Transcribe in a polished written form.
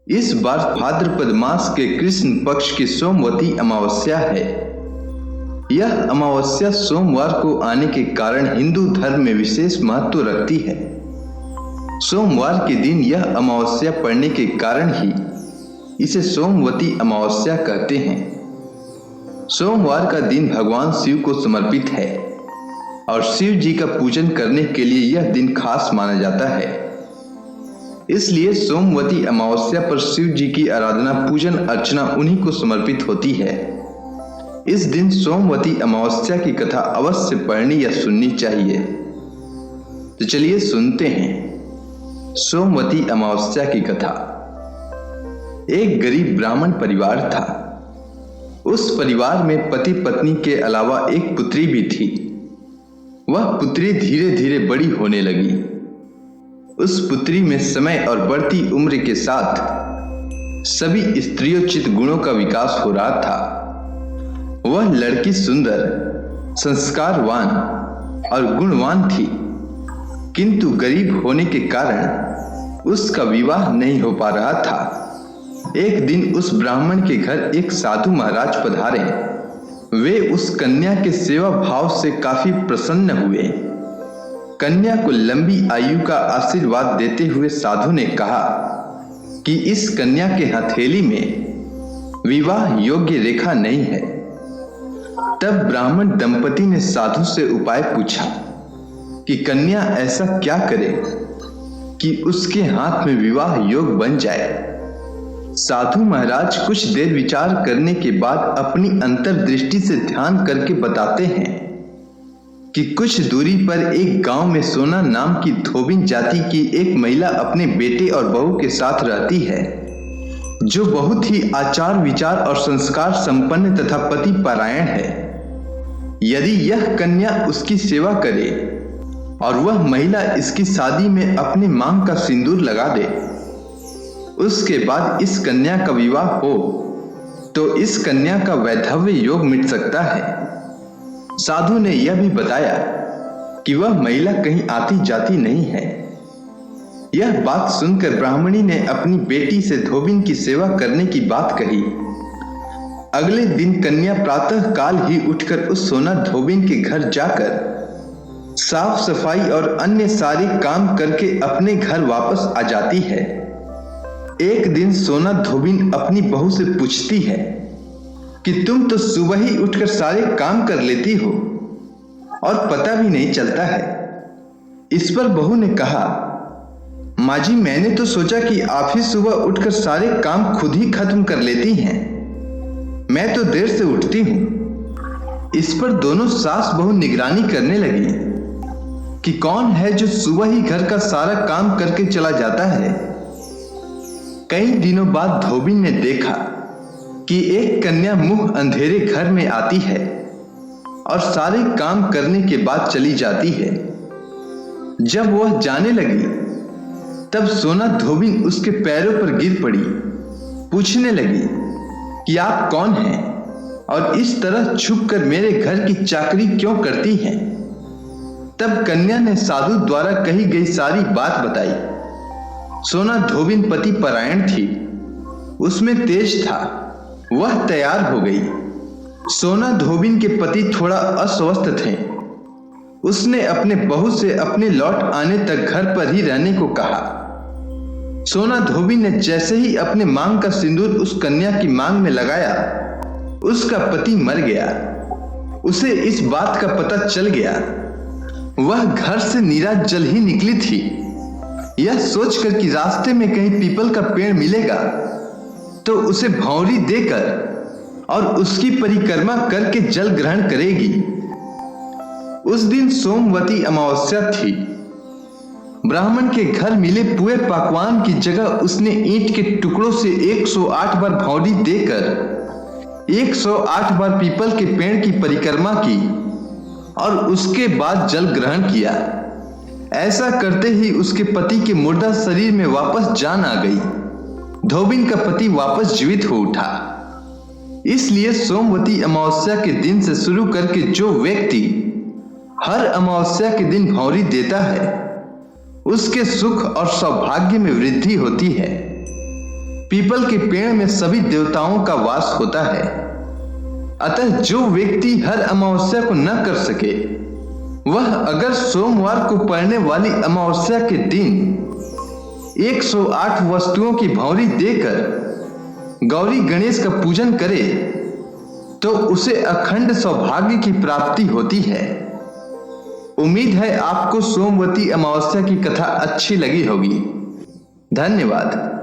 इस बार भाद्रपद मास के कृष्ण पक्ष की सोमवती अमावस्या है। यह अमावस्या सोमवार को आने के कारण हिंदू धर्म में विशेष महत्व रखती है। सोमवार के दिन यह अमावस्या पड़ने के कारण ही इसे सोमवती अमावस्या कहते हैं। सोमवार का दिन भगवान शिव को समर्पित है और शिव जी का पूजन करने के लिए यह दिन खास माना जाता है। इसलिए सोमवती अमावस्या पर शिव जी की आराधना, पूजन अर्चना उन्हीं को समर्पित होती है। इस दिन सोमवती अमावस्या की कथा अवश्य पढ़नी या सुननी चाहिए। तो चलिए सुनते हैं सोमवती अमावस्या की कथा। एक गरीब ब्राह्मण परिवार था। उस परिवार में पति पत्नी के अलावा एक पुत्री भी थी। वह पुत्री धीरे धीरे बड़ी होने लगी। उस पुत्री में समय और बढ़ती उम्र के साथ सभी स्त्रियोचित गुणों का विकास हो रहा था। वह लड़की सुंदर, संस्कारवान और गुणवान थी, किंतु गरीब होने के कारण उसका विवाह नहीं हो पा रहा था। एक दिन उस ब्राह्मण के घर एक साधु महाराज पधारे। वे उस कन्या के सेवा भाव से काफी प्रसन्न हुए। कन्या को लंबी आयु का आशीर्वाद देते हुए साधु ने कहा कि इस कन्या के हथेली में विवाह योग्य रेखा नहीं है। तब ब्राह्मण दंपति ने साधु से उपाय पूछा कि कन्या ऐसा क्या करे कि उसके हाथ में विवाह योग बन जाए। साधु महाराज कुछ देर विचार करने के बाद अपनी अंतर्दृष्टि से ध्यान करके बताते हैं कि कुछ दूरी पर एक गांव में सोना नाम की धोबिन जाति की एक महिला अपने बेटे और बहू के साथ रहती है, जो बहुत ही आचार विचार और संस्कार संपन्न तथा पति परायण है। यदि यह कन्या उसकी सेवा करे और वह महिला इसकी शादी में अपनी मांग का सिंदूर लगा दे, उसके बाद इस कन्या का विवाह हो तो इस कन्या का वैधव्य योग मिट सकता है। साधु ने यह भी बताया कि वह महिला कहीं आती जाती नहीं है। यह बात सुनकर ब्राह्मणी ने अपनी बेटी से धोबिन की सेवा करने की बात कही। अगले दिन कन्या प्रातः काल ही उठकर उस सोना धोबिन के घर जाकर साफ सफाई और अन्य सारे काम करके अपने घर वापस आ जाती है। एक दिन सोना धोबिन अपनी बहू से पूछती है कि तुम तो सुबह ही उठकर सारे काम कर लेती हो और पता भी नहीं चलता है। इस पर बहू ने कहा, माँ जी, मैंने तो सोचा कि आप ही सुबह उठकर सारे काम खुद ही खत्म कर लेती हैं। मैं तो देर से उठती हूं। इस पर दोनों सास बहू निगरानी करने लगी कि कौन है जो सुबह ही घर का सारा काम करके चला जाता है। कई दिनों बाद धोबिन ने देखा कि एक कन्या मुंह अंधेरे घर में आती है और सारे काम करने के बाद चली जाती है। जब वह जाने लगी तब सोना धोबिन उसके पैरों पर गिर पड़ी। पूछने लगी कि आप कौन हैं और इस तरह छुपकर मेरे घर की चाकरी क्यों करती हैं। तब कन्या ने साधु द्वारा कही गई सारी बात बताई। सोना धोबिन पति परायण थी, उसमें तेज था। वह तैयार हो गई। सोना धोबिन के पति थोड़ा अस्वस्थ थे। उसने अपने बहू से अपने लौट आने तक घर पर ही रहने को कहा। सोना धोबिन ने जैसे ही अपने मांग का सिंदूर उस कन्या की मांग में लगाया, उसका पति मर गया। उसे इस बात का पता चल गया। वह घर से नीराज जल ही निकली थी, यह सोचकर कि रास्ते में कहीं पीपल का पेड़ मिलेगा तो उसे भौंरी देकर और उसकी परिक्रमा करके जल ग्रहण करेगी। उस दिन सोमवती अमावस्या थी। ब्राह्मण के घर मिले पुए पकवान की जगह उसने ईंट के टुकड़ों से 108 बार भौंरी देकर 108 बार पीपल के पेड़ की परिक्रमा की और उसके बाद जल ग्रहण किया। ऐसा करते ही उसके पति के मुर्दा शरीर में वापस जान आ गई। धोबिन का पति वापस जीवित हो उठा। इसलिए सोमवती अमावस्या के दिन से शुरू करके जो व्यक्ति हर अमावस्या के दिन भौंरी देता है, उसके सुख और सौभाग्य में वृद्धि होती है। पीपल के पेड़ में सभी देवताओं का वास होता है। अतः जो व्यक्ति हर अमावस्या को न कर सके, वह अगर सोमवार को पड़ने वाली अमावस्या के दिन 108 वस्तुओं की भौरी देकर गौरी गणेश का पूजन करे तो उसे अखंड सौभाग्य की प्राप्ति होती है। उम्मीद है आपको सोमवती अमावस्या की कथा अच्छी लगी होगी। धन्यवाद।